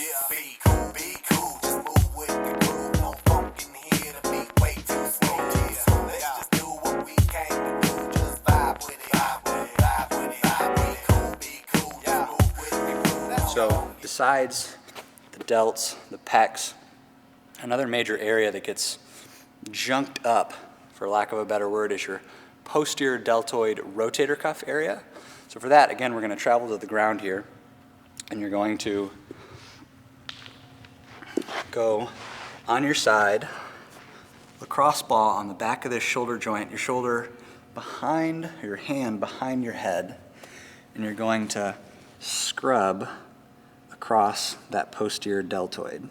Be cool, just move with the groove. No funk in here, the beat way too slow. Let's just do what we came to do. Just vibe with it, vibe with it. Be cool, just move with the groove. So besides the delts, the pecs, another major area that gets junked up, for lack of a better word, is your posterior deltoid rotator cuff area. So for that, again, we're going to travel to the ground here, and you're going to go on your side, lacrosse ball on the back of this shoulder joint, your shoulder behind, your hand behind your head, and you're going to scrub across that posterior deltoid.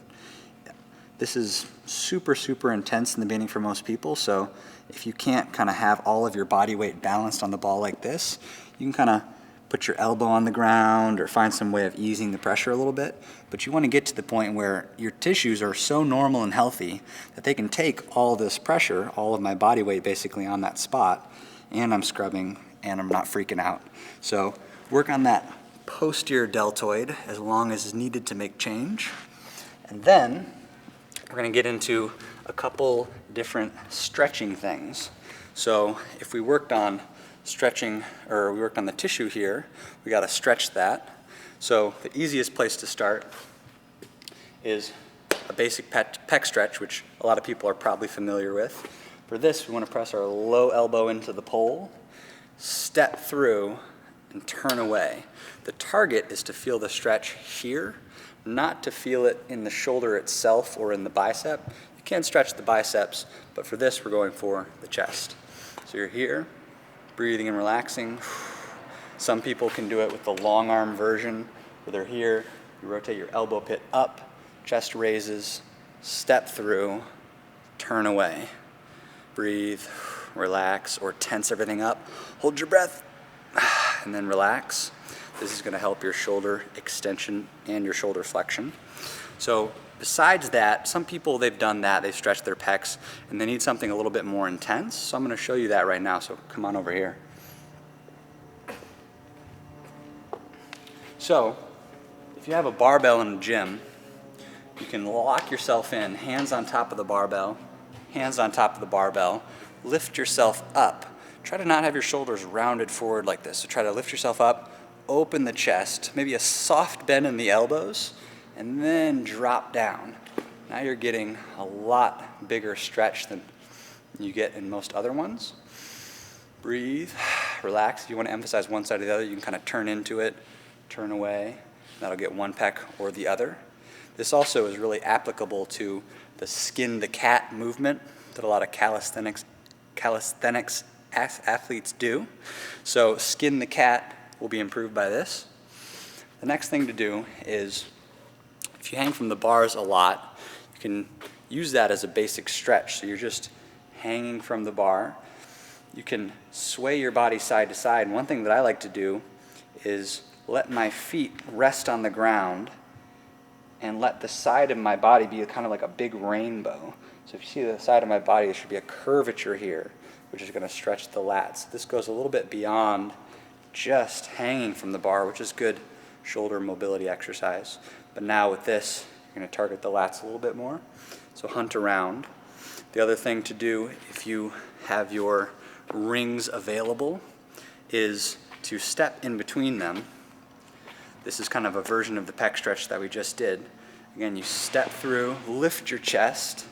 This is super, super intense in the beginning for most people, so if you can't kind of have all of your body weight balanced on the ball like this, you can kind of put your elbow on the ground or find some way of easing the pressure a little bit, but you want to get to the point where your tissues are so normal and healthy that they can take all this pressure, all of my body weight basically on that spot, and I'm scrubbing and I'm not freaking out. So work on that posterior deltoid as long as is needed to make change. And then we're going to get into a couple different stretching things. So if we worked on stretching, or we worked on the tissue here, we got to stretch that. So the easiest place to start is a basic pec stretch, which a lot of people are probably familiar with. For this, we want to press our low elbow into the pole, step through, and turn away. The target is to feel the stretch here, not to feel it in the shoulder itself or in the bicep. You can stretch the biceps, but for this, we're going for the chest. So you're here, breathing and relaxing. Some people can do it with the long arm version, where they're here, you rotate your elbow pit up, chest raises, step through, turn away. Breathe, relax, or tense everything up. Hold your breath, and then relax. This is going to help your shoulder extension and your shoulder flexion. So besides that, some people, they've done that, they've stretched their pecs, and they need something a little bit more intense. So I'm going to show you that right now, so come on over here. So if you have a barbell in a gym, you can lock yourself in, hands on top of the barbell, hands on top of the barbell, lift yourself up. Try to not have your shoulders rounded forward like this. So try to lift yourself up, open the chest, maybe a soft bend in the elbows, and then drop down. Now you're getting a lot bigger stretch than you get in most other ones. Breathe, relax. If you want to emphasize one side or the other, you can kind of turn into it, turn away. That'll get one pec or the other. This also is really applicable to the skin the cat movement that a lot of calisthenics athletes do. So skin the cat will be improved by this. The next thing to do is, if you hang from the bars a lot, you can use that as a basic stretch. So you're just hanging from the bar. You can sway your body side to side. And one thing that I like to do is let my feet rest on the ground and let the side of my body be kind of like a big rainbow. So if you see the side of my body, there should be a curvature here, which is going to stretch the lats. This goes a little bit beyond just hanging from the bar, which is good shoulder mobility exercise. But now with this, you're going to target the lats a little bit more. So hunt around. The other thing to do, if you have your rings available, is to step in between them. This is kind of a version of the pec stretch that we just did. Again, you step through, lift your chest,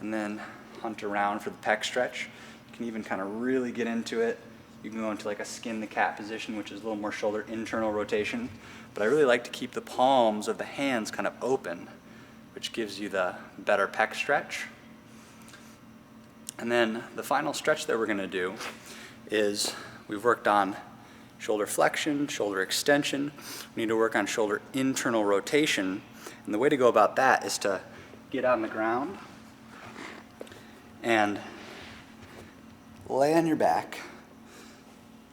and then hunt around for the pec stretch. You can even kind of really get into it. You can go into like a skin the cat position, which is a little more shoulder internal rotation. But I really like to keep the palms of the hands kind of open, which gives you the better pec stretch. And then the final stretch that we're going to do is, we've worked on shoulder flexion, shoulder extension. We need to work on shoulder internal rotation. And the way to go about that is to get on the ground and lay on your back,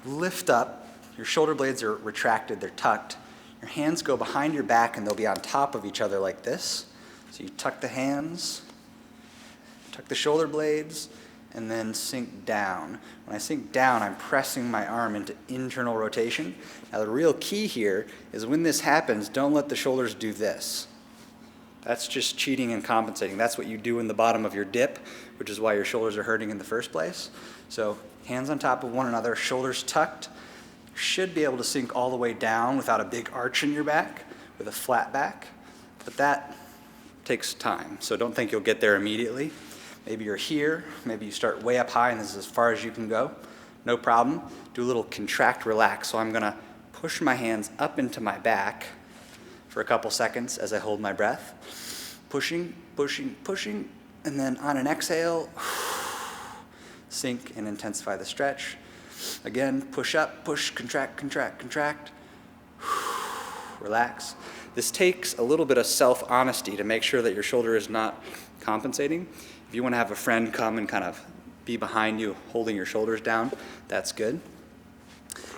lift up, your shoulder blades are retracted, they're tucked. Your hands go behind your back and they'll be on top of each other like this. So you tuck the hands, tuck the shoulder blades, and then sink down. When I sink down, I'm pressing my arm into internal rotation. Now the real key here is when this happens, don't let the shoulders do this. That's just cheating and compensating. That's what you do in the bottom of your dip, which is why your shoulders are hurting in the first place. So hands on top of one another, shoulders tucked. You should be able to sink all the way down without a big arch in your back, with a flat back, but that takes time. So don't think you'll get there immediately. Maybe you're here, maybe you start way up high and this is as far as you can go. No problem. Do a little contract, relax. So I'm gonna push my hands up into my back for a couple seconds as I hold my breath. Pushing, pushing, pushing, and then on an exhale, sink and intensify the stretch. Again, push up, push, contract, contract, contract. Relax. This takes a little bit of self-honesty to make sure that your shoulder is not compensating. If you want to have a friend come and kind of be behind you holding your shoulders down, that's good.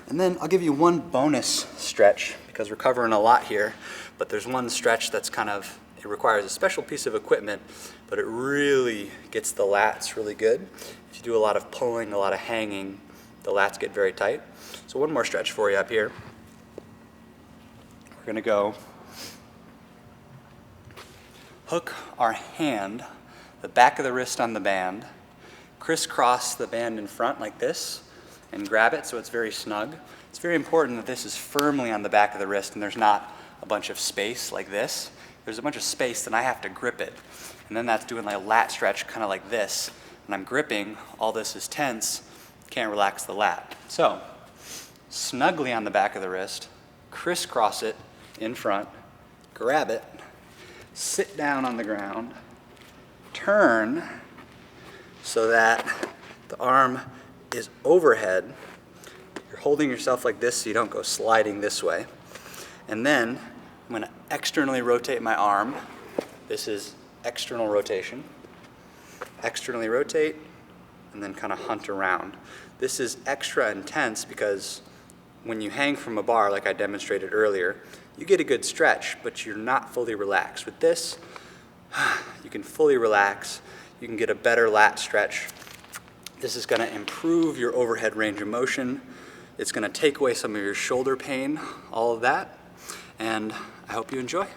And then I'll give you one bonus stretch because we're covering a lot here, but there's one stretch that's it requires a special piece of equipment, but it really gets the lats really good. If you do a lot of pulling, a lot of hanging, the lats get very tight. So one more stretch for you up here. We're gonna go hook our hand, the back of the wrist on the band, crisscross the band in front like this, and grab it so it's very snug. It's very important that this is firmly on the back of the wrist and there's not a bunch of space like this. There's a bunch of space, then I have to grip it. And then that's doing like a lat stretch, kind of like this. When I'm gripping, all this is tense, can't relax the lat. So, snugly on the back of the wrist, crisscross it in front, grab it, sit down on the ground, turn so that the arm is overhead. You're holding yourself like this so you don't go sliding this way. And then I'm going to externally rotate my arm. This is external rotation. Externally rotate and then kind of hunt around. This is extra intense because when you hang from a bar, like I demonstrated earlier, you get a good stretch, but you're not fully relaxed. With this, you can fully relax. You can get a better lat stretch. This is going to improve your overhead range of motion. It's going to take away some of your shoulder pain, all of that. And I hope you enjoy.